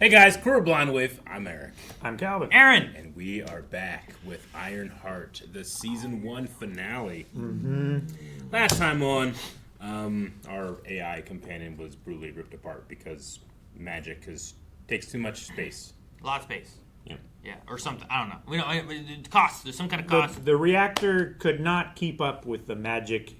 Hey guys, Colorblind with, I'm Eric. I'm Calvin. Aaron! And we are back with Ironheart, the Season 1 finale. Last time on, our AI companion was brutally ripped apart because magic takes too much space. A lot of space. Yeah. Yeah, or something. I don't know. We don't. Cost. There's some kind of cost. The reactor could not keep up with the magic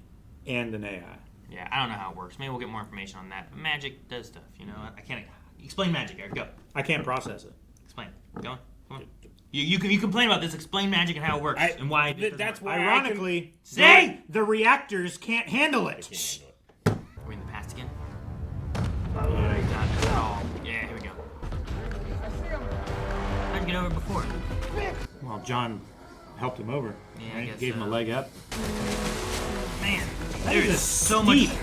and an AI. Yeah, I don't know how it works. Maybe we'll get more information on that. But magic does stuff, you know? I can't... Explain magic, Eric. Go. I can't process it. Explain. Go on. Come on. You complain about this. Explain magic and how it works and why. That's why. Ironically, the reactors can't handle it. Shh. Are we in the past again? Not at all. Yeah, here we go. How'd you get over it before? Well, John helped him over. Yeah, right? I guess Gave him a so. leg up. Man, That there is is so much. steep.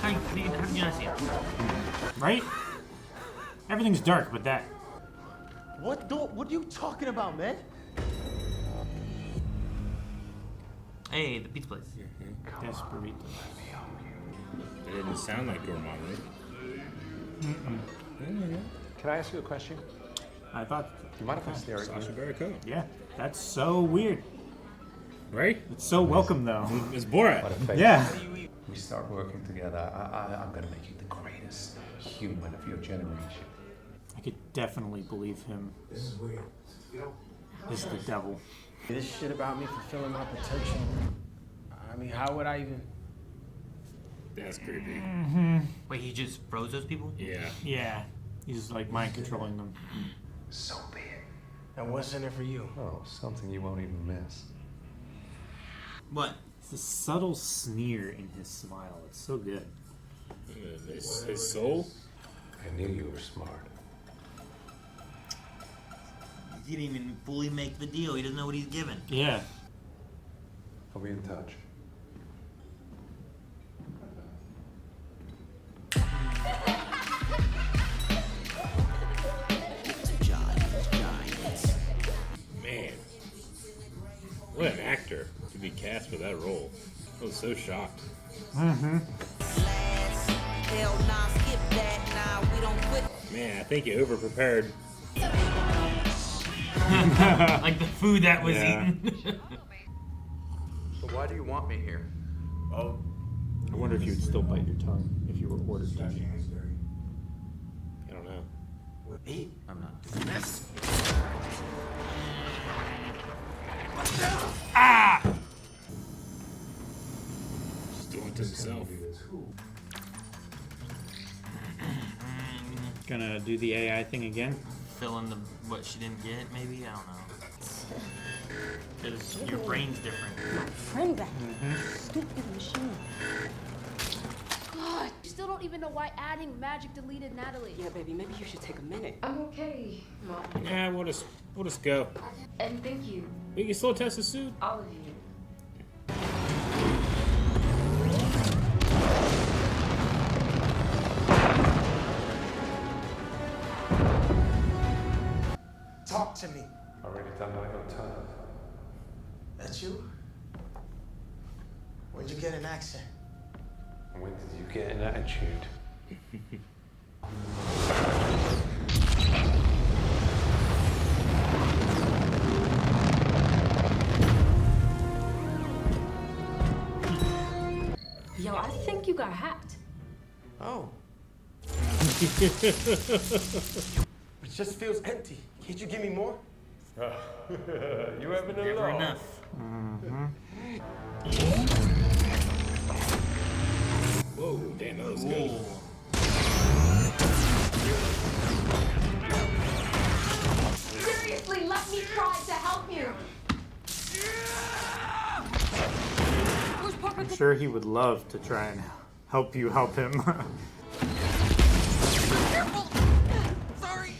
How do you not see it? Right? Everything's dark, but that. What are you talking about, man? Hey, the pizza place. Desperate. It didn't sound like Dormammu. Can I ask you a question? I thought. You mind if I stare at Sasha you? Baron Cohen. Yeah, that's so weird. Right? It's so welcome, though. It's Borat. What a face. Yeah. We start working together. I'm gonna make you the greatest human of your generation. I could definitely believe him. This is weird. Is the devil. This shit about me fulfilling my potential. I mean, how would I even? That's creepy. Wait, he just froze those people? Yeah. Yeah. He's like mind controlling them. So be it. And what's in it for you? Oh, something you won't even miss. What? It's a subtle sneer in his smile. It's so good. His soul? I knew you were smart. He didn't even fully make the deal. He doesn't know what he's given. Yeah. I'll be in touch. Man. What an actor to be cast for that role. I was so shocked. Man, I think you over-prepared. Like the food that was Yeah. eaten. So why do you want me here? Oh. I wonder if you would still bite your tongue if you were ordered to. I don't know. I'm not. Just doing it to himself. Gonna do the AI thing again? Fill in the what she didn't get, maybe? I don't know. Because your brain's different. Friend back. Stupid machine. God, you still don't even know why adding magic deleted Natalie. Yeah, baby, maybe you should take a minute. I'm okay, Mom. Yeah, we'll just go. And thank you, We can still test the suit. all of you. Talk to me. Already done my own time. That's you? Where'd you get an accent? When did you get an attitude? Yo, I think you got hacked. Oh. It just feels empty. Can't you give me more? You haven't Never enough. Whoa, damn, that was good. Seriously, let me try to help you. Where's Parker? I'm sure he would love to try and help you help him. Careful. Sorry.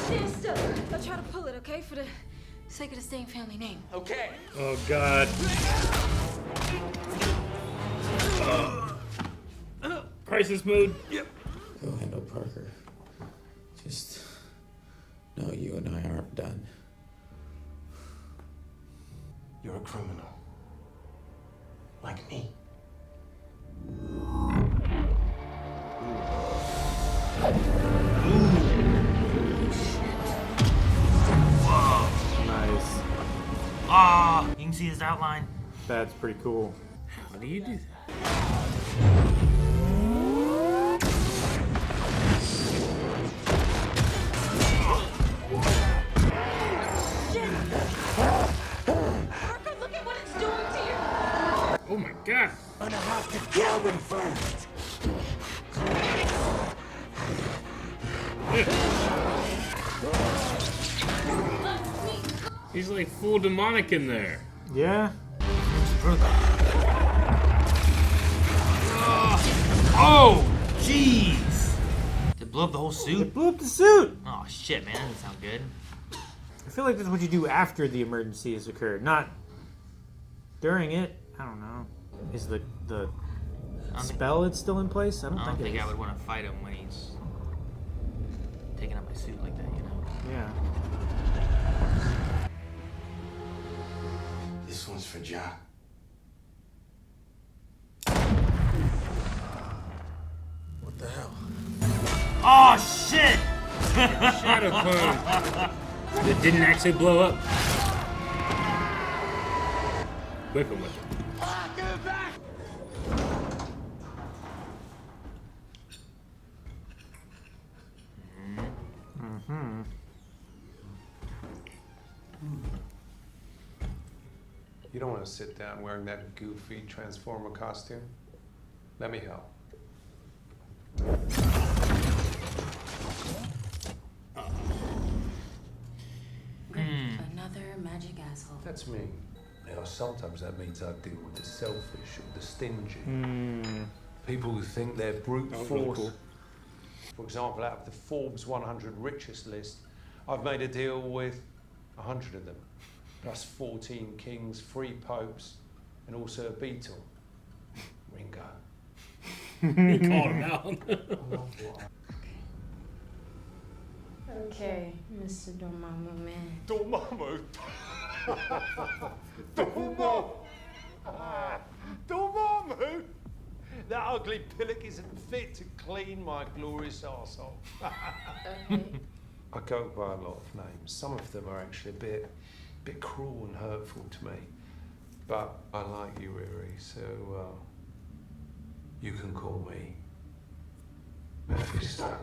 Stand still. I'll try to pull it, okay? For the sake of the Stane family name. Okay. Oh, God. Crisis mode. Yep. Go handle Parker. Just know you and I aren't done. You're a criminal. Like me. his outline. That's pretty cool. How do you do that? Parker, look at what it's doing to you. Oh my god! I'm gonna have to kill them first. He's like full demonic in there. Yeah. Oh, jeez! Did it blow up the whole suit? It blew up the suit. Oh shit, man, that doesn't sound good. I feel like that's what you do after the emergency has occurred, not during it. I don't know. Is the spell it's still in place? I don't I don't think think it I is. would want to fight him when he's taking up my suit like that, you know? Yeah. This one's for John. What the hell? Oh shit! Shadow clone. That didn't actually blow up. Whip him with it. You don't want to sit down wearing that goofy Transformer costume? Let me help. Another magic asshole. That's me. Now, sometimes that means I deal with the selfish or the stingy. People who think they're brute was force. really cool. For example, out of the Forbes 100 richest list, I've made a deal with 100 of them, plus 14 kings, 3 popes, and also a Beatle. Ringo. He called him out. Okay, Mr. Dormammu man. Dormammu? Dormammu? That ugly pillock isn't fit to clean my glorious arsehole. Okay. I go by a lot of names. Some of them are actually a bit cruel and hurtful to me. But I like you, Riri, so you can call me Mephisto.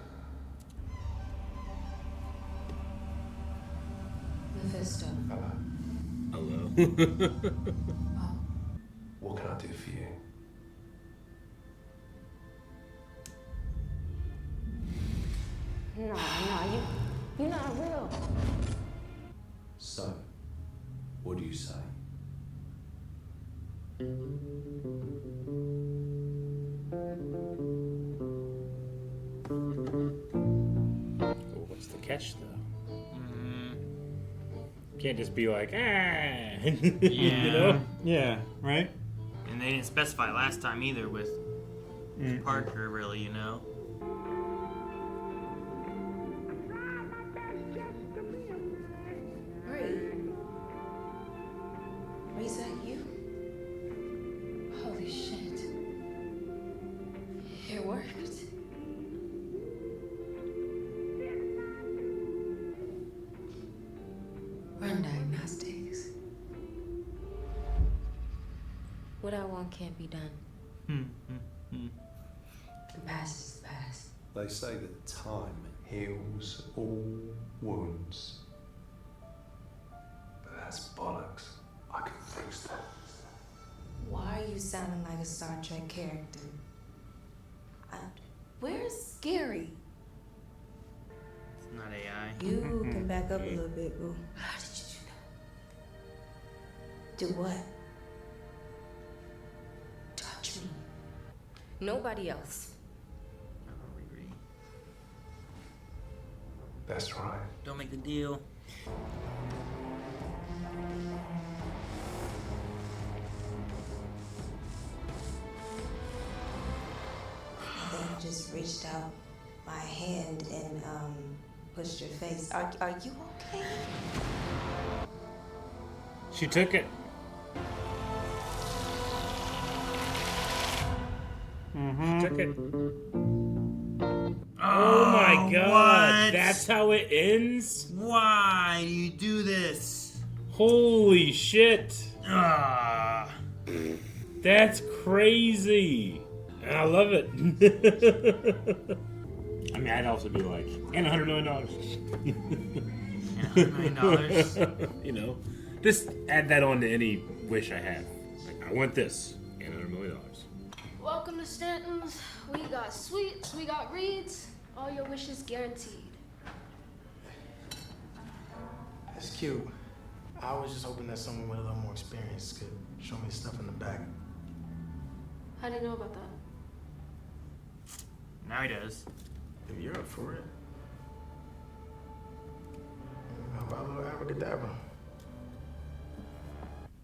Mephisto. Hello. Hello. What can I do for you? No, you're not real. So, what do you say? What's the catch, though? Can't just be like, ah. You Yeah. know? Yeah. Right. And they didn't specify last time either with Parker, really, you know? Is that you? Holy shit. It worked. Run diagnostics. What I want can't be done. The past is the past. They say that time heals all wounds. But that's bollocks. I can fix that. Why are you sounding like a Star Trek character? Where's Gary? It's not AI. You can back up a little bit, boo. How did you do that? Do what? Touch me. Nobody else. Oh, Riri. That's right. Don't make the deal. I just reached out my hand and pushed your face. Are you okay? She took it. She took it. Oh my god. what? That's how it ends? Why do you do this? Holy shit. Ah. That's crazy. And I love it. I mean, I'd also be like, and $100 million. $100 million. You know, just add that on to any wish I have. Like, I want this and $100 million. Welcome to Stanton's. We got sweets, we got reeds. All your wishes guaranteed. That's cute. I was just hoping that someone with a little more experience could show me the stuff in the back. How do you know about that? Now he does. If you're up for it. How about a little abracadabra?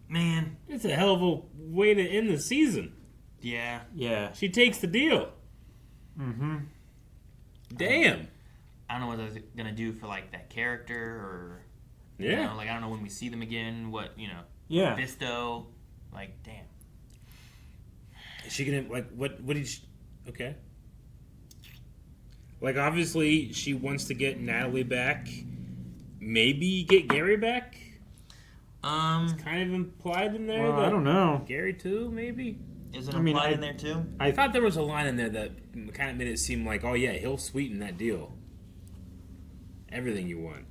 Man. It's a hell of a way to end the season. Yeah. Yeah. She takes the deal. Mm-hmm. Damn. I don't know what they're gonna do for like that character or Yeah. you know, like I don't know when we see them again. What Yeah. Mephisto. Like damn. Is she gonna like what did she okay. Like obviously she wants to get Natalie back. Maybe get Gary back? It's kind of implied in there. Well, that I don't know. Gary too, maybe? Is it I mean, implied in there too? I thought there was a line in there that kind of made it seem like, oh yeah, he'll sweeten that deal. Everything you want.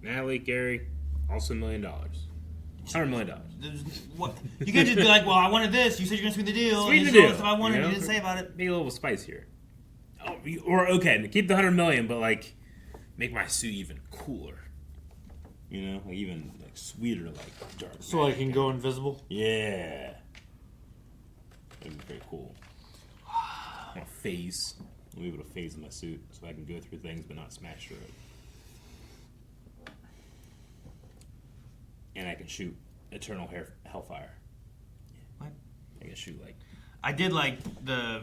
Natalie, Gary, also $1 million. $100 million. What? You can't just be like, well, I wanted this. You said you're gonna sweeten the deal. Sweeten and the this is all deal. the stuff I wanted. You know? You didn't say about it. Make a little spice here. Oh, or okay, keep the $100 million, but like make my suit even cooler. You know, like even like sweeter, like dark. So I can go invisible? Yeah. That'd be very cool. I want to phase. I'll be able to phase in my suit so I can go through things but not smash through it. And I can shoot eternal hellfire. What? I can shoot like. I did like the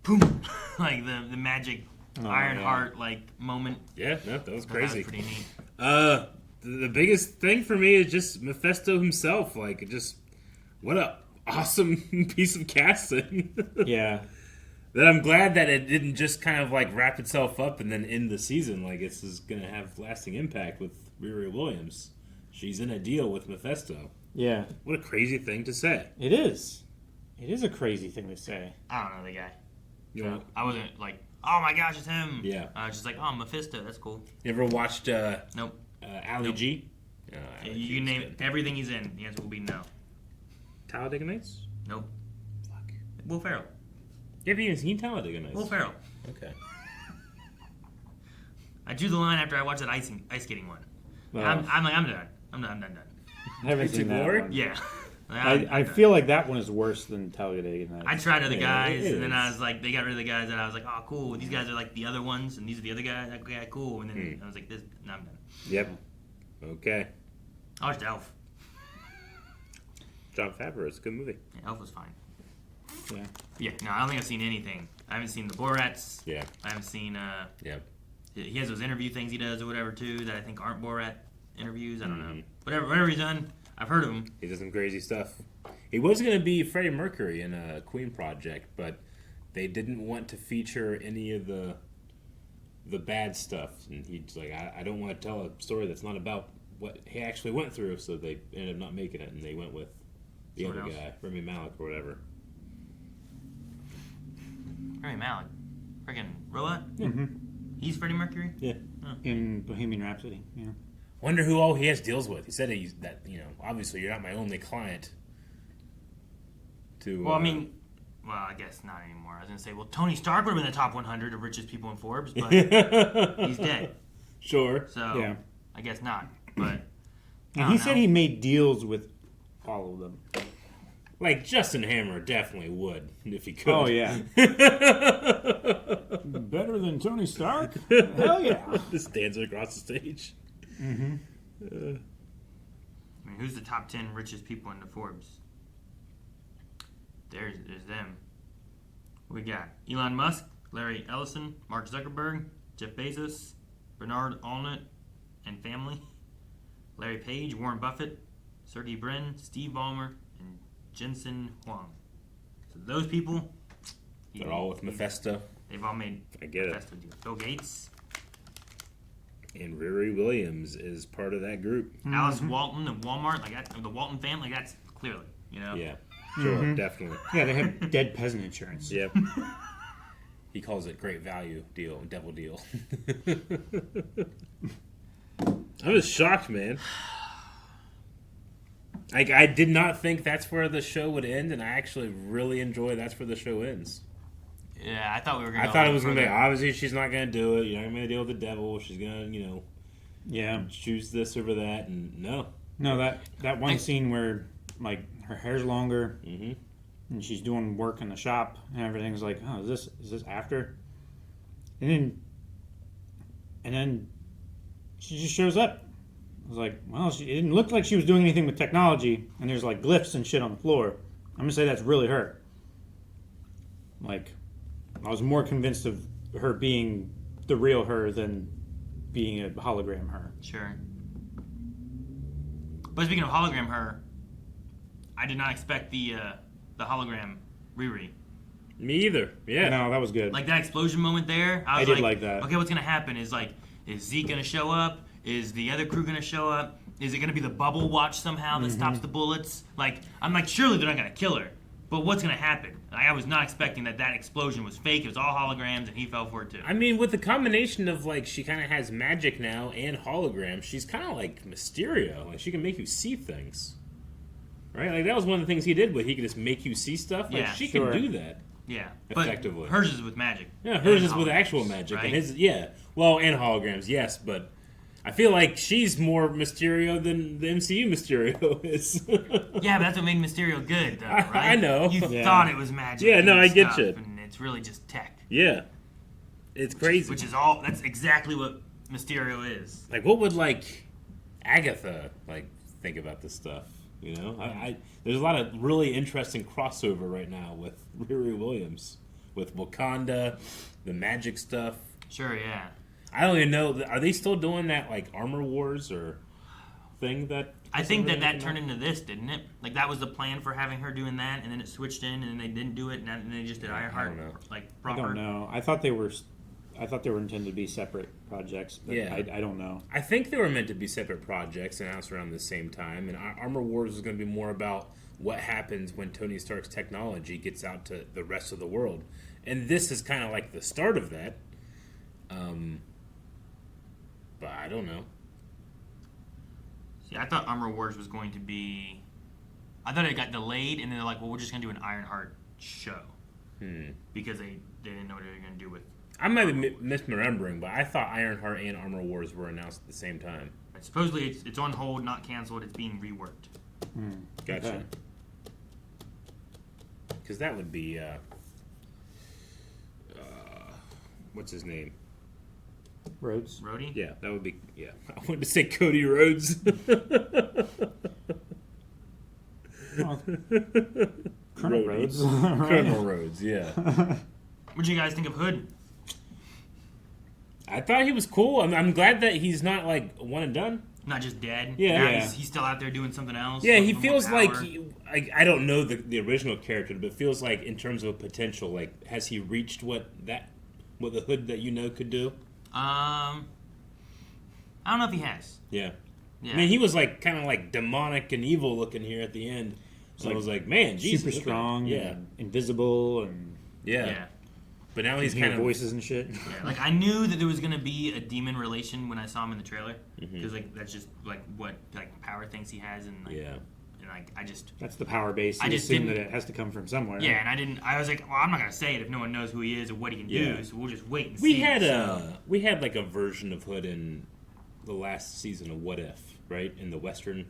boom, like the magic Ironheart like moment. Yeah, no, that was That crazy. was pretty neat. The biggest thing for me is just Mephisto himself. Like, just what a awesome piece of casting. Yeah. That I'm glad that it didn't just kind of like wrap itself up and then end the season. Like, this is gonna have lasting impact with Riri Williams. She's in a deal with Mephisto. Yeah. What a crazy thing to say. It is. It is a crazy thing to say. I don't know the guy. You know, I wasn't like, oh my gosh, it's him. Yeah. I was just like, oh, Mephisto, that's cool. you ever watched Nope. Ali Nope. G? Ali You G's name good. everything he's in. The answer will be no. Talladega Nights? Nope. Fuck. Will Ferrell. You ever even seen Talladega Nights? Will Ferrell. Okay. I drew the line after I watched that ice skating one. I'm like, I'm done. I'm done. I haven't It's seen a that glory? one. Yeah. I feel like that one is worse than Talladega Nights. I tried other Yeah, guys, it and then is. I was like, they got rid of the guys, and I was like, oh, cool. These guys are like the other ones, and these are the other guys. Okay, cool. And then I was like, no, I'm done. Yep. Okay. I watched Elf. John Favreau. It's a good movie. Yeah, Elf was fine. Yeah. Yeah, no, I don't think I've seen anything. I haven't seen the Borats. Yeah. I haven't seen, Yep. he has those interview things he does or whatever, too, that I think aren't Borat interviews. I don't know. Mhm. Whatever he's done, I've heard of him. He does some crazy stuff. He was going to be Freddie Mercury in a Queen project, but they didn't want to feature any of the bad stuff. And he's like, I don't want to tell a story that's not about what he actually went through, so they ended up not making it, and they went with the Someone other else? guy, Rami Malek or whatever. Rami Malek. Freaking robot? Mm-hmm. He's Freddie Mercury? Yeah. In Bohemian Rhapsody. Yeah. Wonder who all he has deals with. He said that, obviously you're not my only client. To, Well, I mean, I guess not anymore. I was going to say, well, Tony Stark would have been in the top 100 of richest people in Forbes, but he's dead. Sure. So, Yeah. I guess not. But, And he said he made deals with all of them. Like, Justin Hammer definitely would, if he could. Oh, yeah. Better than Tony Stark? Hell yeah. Just dancing across the stage. Mm-hmm. I mean, who's the top 10 richest people in the Forbes? There's them. We got Elon Musk, Larry Ellison, Mark Zuckerberg, Jeff Bezos, Bernard Arnault and family, Larry Page, Warren Buffett, Sergey Brin, Steve Ballmer, and Jensen Huang. So those people, They're all with Mephisto. they've all made I get it. Mephisto deals. Bill Gates. And Riri Williams is part of that group. Alice Walton of Walmart, like that, the Walton family, that's clearly, Yeah, sure, definitely. Yeah, they have dead peasant insurance. Yep. He calls it great value deal, devil deal. I was shocked, man. Like, I did not think that's where the show would end, and I actually really enjoy that's where the show ends. Yeah, I thought we were going to I thought it was going to be, obviously, she's not going to do it. You're not going to deal with the devil. She's going to, Yeah. choose this over that, and no. No, that one scene where, like, her hair's longer, Mm-hmm. and she's doing work in the shop, and everything's like, oh, is this after? And then she just shows up. I was like, well, it didn't look like she was doing anything with technology, and there's like glyphs and shit on the floor. I'm gonna say that's really her. Like, I was more convinced of her being the real her than being a hologram her. Sure. But speaking of hologram her, I did not expect the hologram Riri. Me either. Yeah. No, that was good. Like that explosion moment there, I was did like that. Okay, what's gonna happen? Is Zeke gonna show up? Is the other crew gonna show up? Is it gonna be the bubble watch somehow that stops the bullets? Like, I'm like, surely they're not gonna kill her. But what's gonna happen? Like, I was not expecting that explosion was fake. It was all holograms, and he fell for it too. I mean, with the combination of, like, she kind of has magic now and holograms, she's kind of like Mysterio. Like, she can make you see things. Right? Like, that was one of the things he did, where he could just make you see stuff. Like, Yeah, she sure. can do that. Yeah, Effectively. But hers is with magic. Yeah, hers And is with holograms, actual magic. right? And his, well, and holograms, yes, but I feel like she's more Mysterio than the MCU Mysterio is. Yeah, but that's what made Mysterio good, though, right? I know. You Yeah. thought it was magic. Yeah, no, and I get stuff, you. And it's really just tech. Yeah. It's crazy. Which is that's exactly what Mysterio is. Like, what would, like, Agatha, like, think about this stuff? You know? There's a lot of really interesting crossover right now with Riri Williams. With Wakanda, the magic stuff. Sure, yeah. I don't even know. Are they still doing that, like, Armor Wars or thing that... I think that turned into this, didn't it? Like, that was the plan for having her doing that, and then it switched in, and then they didn't do it, and then they just did Ironheart, like, proper. I don't know. I thought they were intended to be separate projects, but Yeah. I don't know. I think they were meant to be separate projects announced around the same time, and Armor Wars is going to be more about what happens when Tony Stark's technology gets out to the rest of the world. And this is kind of like the start of that. But I don't know. See, I thought Armor Wars was going to be... I thought it got delayed, and then they're like, well, we're just going to do an Ironheart show. Because they didn't know what they were going to do with... I might be misremembering, but I thought Ironheart and Armor Wars were announced at the same time. Supposedly, it's on hold, not canceled. It's being reworked. Gotcha. Okay. Because that would be... what's his name? Rhodes? Rhodey? Yeah, that would be... Yeah, I wanted to say Cody Rhodes. Oh, Colonel Rhodes. Colonel Rhodes, yeah. What'd you guys think of Hood? I thought he was cool. I'm glad that he's not, like, one and done. Not just dead. Yeah. Now Yeah. He's still out there doing something else. Yeah, he with more feels like... power. I don't know the original character, but it feels like in terms of potential, like, has he reached what the Hood that you know could do? I don't know if he has. Yeah. Yeah. I mean, he was, like, kind of, like, demonic and evil looking here at the end. So I was like, man, Jesus. Super look at strong, him. and invisible, and Yeah. But now he's hear kind of... voices and shit. Yeah, like I knew that there was gonna be a demon relation when I saw him in the trailer, Mm-hmm. because like that's just like what like power things he has, and like, Yeah. and like I just That's the power base. I You just assume that didn't- it has to come from somewhere. yeah, and I was like, well, I'm not gonna say it if no one knows who he is or what he can Yeah. do, so we'll just wait and We see. had like a version of Hood in the last season of What If, right? In the Western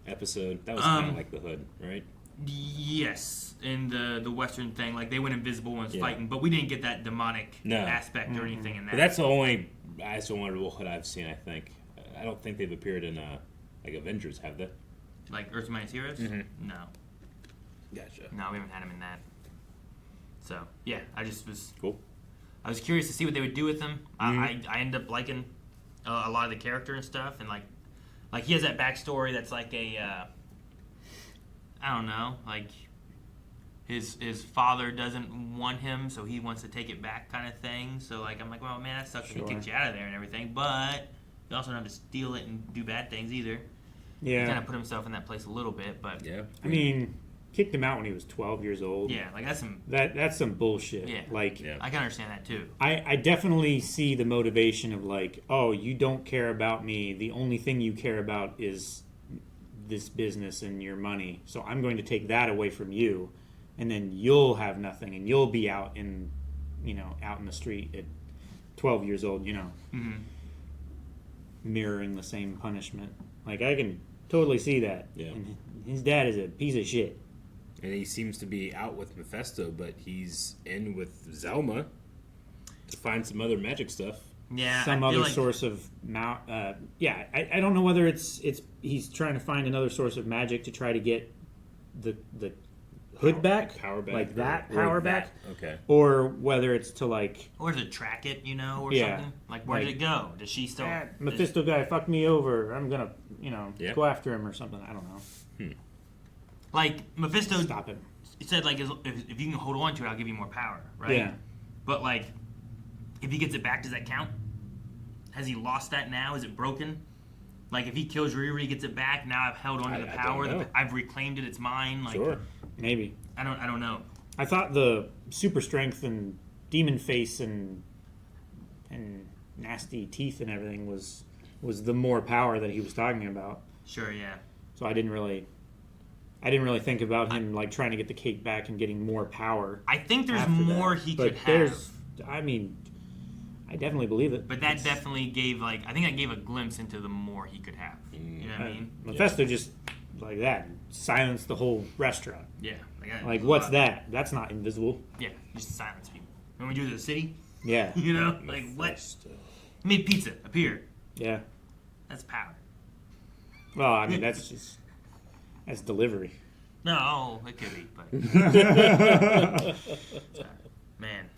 episode. That was kind of like the Hood, right? Yes, in the Western thing, like they went invisible when it was Yeah. fighting, but we didn't get that demonic No. aspect or anything in that. But that's the only real Hood I've seen, I think. I don't think they've appeared in like Avengers, have they? like Earth's Mightiest Heroes. Mm-hmm. No, Gotcha. no, we haven't had him in that. So yeah, I just was Cool. I was curious to see what they would do with him. Mm-hmm. I ended up liking a lot of the character and stuff, and like he has that backstory that's like a I don't know, like his father doesn't want him, so he wants to take it back, kind of thing. So like I'm like, well, man, that sucks. That he Sure. kicked you out of there and everything, but he also don't have to steal it and do bad things either. Yeah. He kind of put himself in that place a little bit, but Yeah. I mean, kicked him out when he was 12 years old. yeah, like that's some. That's some bullshit. Yeah. Like, Yeah. I can understand that too. I definitely see the motivation of like, oh, you don't care about me. The only thing you care about is this business and your money. So I'm going to take that away from you, and then you'll have nothing, and you'll be out in the street at 12 years old, mirroring the same punishment. Like, I can totally see that. Yeah. And his dad is a piece of shit. And he seems to be out with Mephisto, but he's in with Zelma to find some other magic stuff. Yeah, Some I feel other like, source of I don't know whether it's he's trying to find another source of magic to try to get the hood back, Power back. like that or power that. back, Okay. or whether it's to like, or to track it, or Yeah. something. Like, where did it go? Does she still? Mephisto guy fucked me over. I'm gonna Yeah. go after him or something. I don't know. Like Mephisto Stop him. said, like, if you can hold on to it, I'll give you more power, right? Yeah. But like, if he gets it back, does that count? Has he lost that now? Is it broken? Like, if he kills Riri, he gets it back. Now I've held on to the I power. don't know. I've reclaimed it. It's mine. Like, Sure. Maybe. I don't know. I thought the super strength and demon face and nasty teeth and everything was the more power that he was talking about. Sure, yeah. So I didn't really think about him like trying to get the cake back and getting more power. I think there's after more that. he But could have. there's, I mean, I definitely believe it. But that definitely gave, like, I think that gave a glimpse into the more he could have. You know what I mean? Mephisto just like that silenced the whole restaurant. Yeah. Like, what's that? That's not invisible. Yeah, just silence people. When we do the city, Yeah. like, what? He made pizza appear. Yeah. That's power. Well, I mean, that's delivery. No, it could be, but man,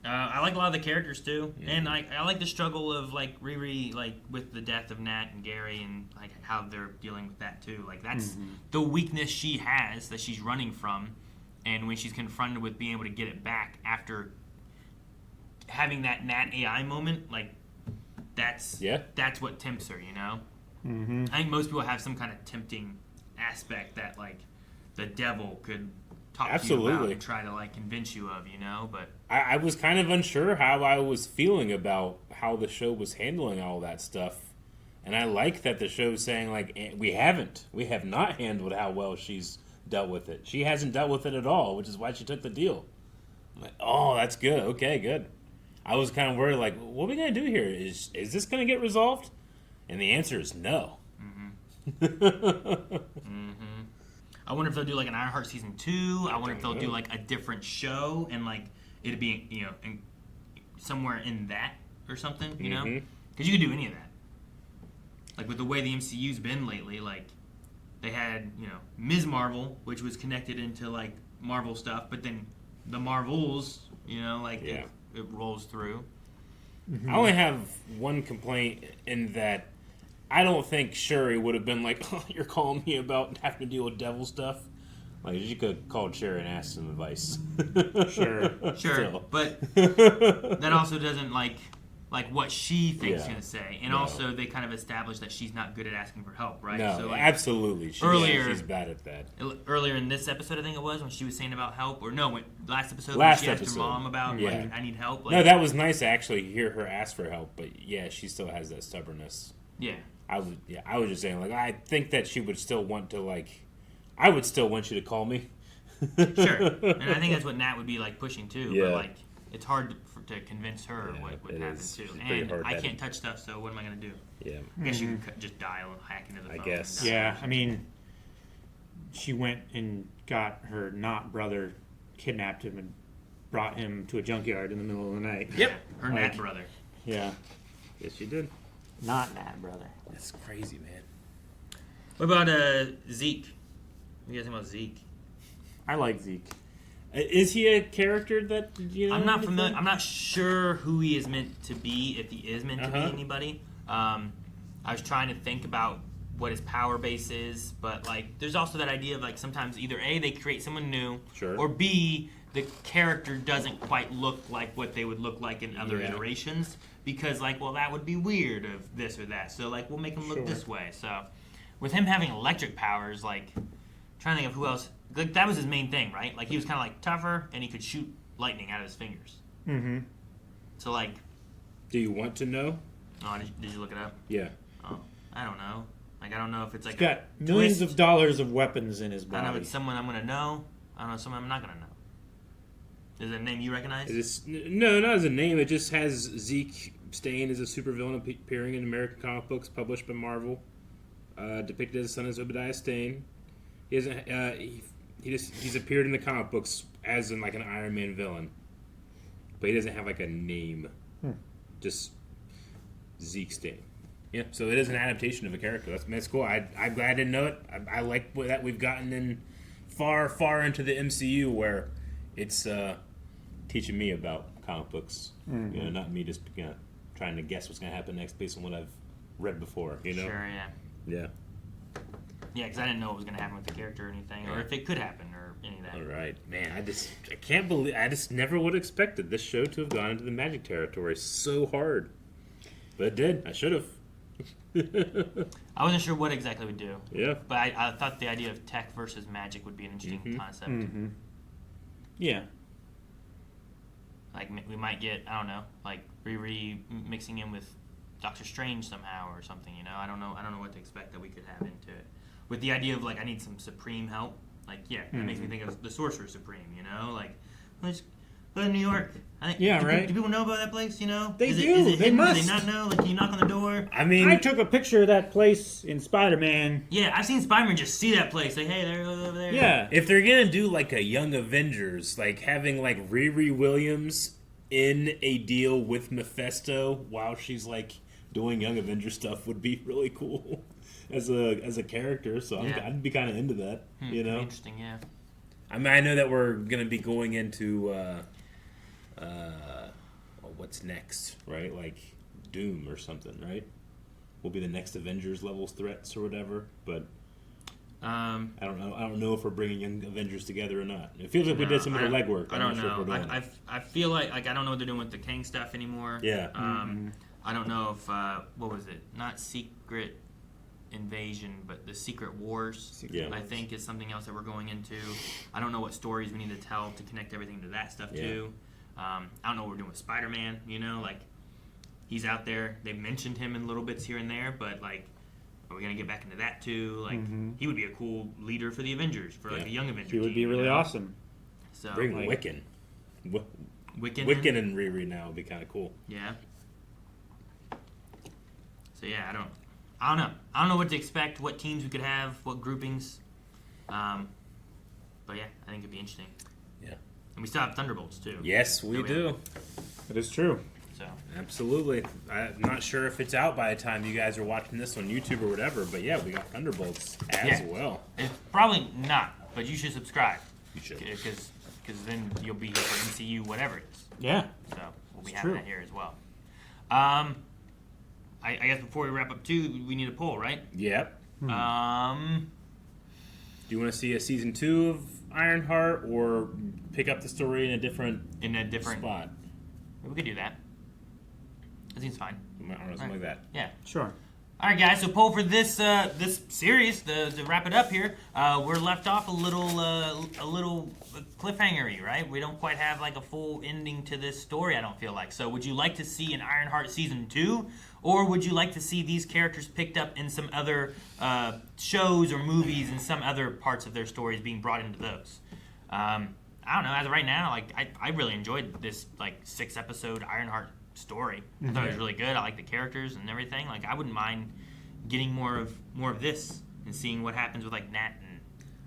I like a lot of the characters too, and I like the struggle of like Riri, like with the death of Nat and Gary, and like how they're dealing with that too. Like that's the weakness she has that she's running from, and when she's confronted with being able to get it back after having that Nat AI moment, like that's what tempts her, Mm-hmm. I think most people have some kind of tempting aspect that like the devil could talk to you about and try to like convince you of, but I was kind of unsure how I was feeling about how the show was handling all that stuff, and I like that the show's saying like we have not handled how well she's dealt with it. She hasn't dealt with it at all, which is why she took the deal. I'm like, oh, that's good. Okay, good. I was kind of worried, like, what are we gonna do here? Is this gonna get resolved? And the answer is no. I wonder if they'll do like an Ironheart season 2. I wonder if they'll do like a different show and like it'd be somewhere in that or something, because you could do any of that. Like with the way the MCU's been lately, like they had Ms. Marvel, which was connected into like Marvel stuff, but then the Marvels, it rolls through. I only have one complaint in that I don't think Shuri would have been like, oh, you're calling me about having to deal with devil stuff. Like, you could have called Shuri and asked some advice. Sure. Still. But that also doesn't like what she thinks she's going to say. And also they kind of established that she's not good at asking for help, right? No, so, like, absolutely. She's bad at that. Earlier in this episode, I think it was, when she was saying about help, or no, last episode Last when she asked episode. her mom about, like, I need help. Like, no, that was nice to actually hear her ask for help, but yeah, she still has that stubbornness. Yeah. I was just saying, like, I think that she would still want to, like, I would still want you to call me. Sure. And I think that's what Nat would be, like, pushing, too. Yeah. But, like, it's hard to convince her what happens, too. And I can't touch stuff, so what am I going to do? Yeah. I guess you can just dial and hack into the phone. I guess. Yeah, I mean, she went and got her not brother, kidnapped him, and brought him to a junkyard in the middle of the night. Yep. Her Nat brother. Yeah. Yes, she did. Not Nat brother. That's crazy, man. What about Zeke? What do you guys think about Zeke? I like Zeke. Is he a character that I'm not familiar. I'm not sure who he is meant to be. If he is meant to be anybody, I was trying to think about what his power base is, but like, there's also that idea of like sometimes either A, they create someone new, Sure. or B, the character doesn't quite look like what they would look like in other iterations, because like, well, that would be weird of this or that. So like, we'll make him look this way. So with him having electric powers, like, trying to think of who else. Like, that was his main thing, right? Like, he was kind of like tougher, and he could shoot lightning out of his fingers. Mm-hmm. So like, do you want to know? Oh, did you look it up? Yeah. Oh, I don't know. Like, I don't know if it's like He's got millions of dollars of weapons in his I body. don't know if it's someone I'm gonna know. I don't know someone I'm not gonna know. Is it a name you recognize? No, not as a name. It just has Zeke Stane as a supervillain appearing in American comic books published by Marvel. Depicted as the son of Obadiah Stane. He hasn't. He's appeared in the comic books as in like an Iron Man villain, but he doesn't have like a name. Just Zeke Stane. Yeah, so it is an adaptation of a character. That's cool. I'm glad I didn't know it. I like that we've gotten in far into the MCU where it's teaching me about comic books. Mm-hmm. You know, not me just trying to guess what's going to happen next based on what I've read before. You know. Sure. Yeah. Yeah. Yeah, because I didn't know what was going to happen with the character or anything, or if it could happen, or any of that. All right, man. I can't believe. I just never would have expected this show to have gone into the magic territory so hard, but it did. I should have. I wasn't sure what exactly would do. Yeah. But I thought the idea of tech versus magic would be an interesting concept. Mm-hmm. Yeah. Like, we might get, I don't know, like Riri mixing in with Doctor Strange somehow or something, you know? I don't know what to expect that we could have into it. With the idea of, like, I need some Supreme help. Like, yeah, that makes me think of the Sorcerer Supreme, you know? Like, let's go to New York. Do people know about that place, you know? They Is do. it They hidden? must. Do they not know? Like, can you knock on the door? I mean, I took a picture of that place in Spider-Man. Yeah, I've seen Spider-Man just see that place. Like, hey, they're over there. Yeah. if they're gonna do like a Young Avengers, like having like Riri Williams in a deal with Mephisto while she's like doing Young Avengers stuff would be really cool as a character. So I'd be kind of into that. You know, Interesting, yeah. I mean, I know that we're gonna be going into what's next, right? Like Doom or something, right? Will be the next Avengers levels threats or whatever. But I don't know. I don't know if we're bringing Young Avengers together or not. It feels like we did some of the legwork. I don't I'm not sure know. if we're doing it. I feel like I don't know what they're doing with the Kang stuff anymore. Yeah. I don't know if what was it? Not Secret Invasion, but the Secret Wars. I think is something else that we're going into. I don't know what stories we need to tell to connect everything to that stuff too. I don't know what we're doing with Spider-Man. You know, like he's out there. They've mentioned him in little bits here and there, but like, are we gonna get back into that too? Like, he would be a cool leader for the Avengers, for like a young Avengers. He would be really awesome. So Bring like, Wiccan. Wiccan and Riri now would be kind of cool. Yeah. So yeah, I don't know. I don't know what to expect, what teams we could have, what groupings. But yeah, I think it'd be interesting. Yeah. And we still have Thunderbolts too. Yes, we do. That is true. So Absolutely. I'm not sure if it's out by the time you guys are watching this on YouTube or whatever, but yeah, we got Thunderbolts as well. it's probably not, but you should subscribe. You should. Because then you'll be here for MCU, whatever it is. Yeah. So we'll be It's having true. that here as well. I guess before we wrap up too, we need a poll, right? Yep. Um, Do you want to see a season 2 of Ironheart or pick up the story in a different spot? We could do that. That seems fine. Or something like that. Yeah. Sure. All right, guys. So poll for this this series to wrap it up here. We're left off a little cliffhangery, right? We don't quite have like a full ending to this story. I don't feel like. So, would you like to see an Ironheart season 2, or would you like to see these characters picked up in some other shows or movies and some other parts of their stories being brought into those? I don't know. As of right now, like I really enjoyed this like 6-episode Ironheart story. I thought it was really good. I like the characters and everything. Like I wouldn't mind getting more of this and seeing what happens with like Nat and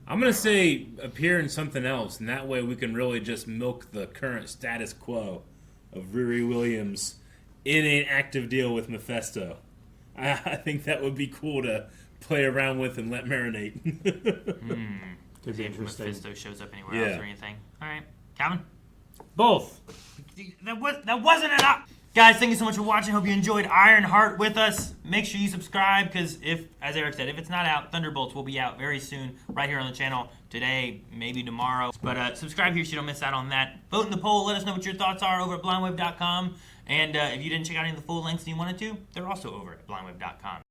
I'm going to say appear in something else, and that way we can really just milk the current status quo of Riri Williams in an active deal with Mephisto. I think that would be cool to play around with and let marinate. Could be if interesting. Mephisto shows up anywhere else or anything. All right, Calvin. Both. That wasn't enough. Guys, thank you so much for watching. Hope you enjoyed Ironheart with us. Make sure you subscribe because as Eric said, if it's not out, Thunderbolts will be out very soon right here on the channel. today, maybe tomorrow. But subscribe here so you don't miss out on that. Vote in the poll. Let us know what your thoughts are over at blindweb.com. And if you didn't check out any of the full links and you wanted to, they're also over at blindweb.com.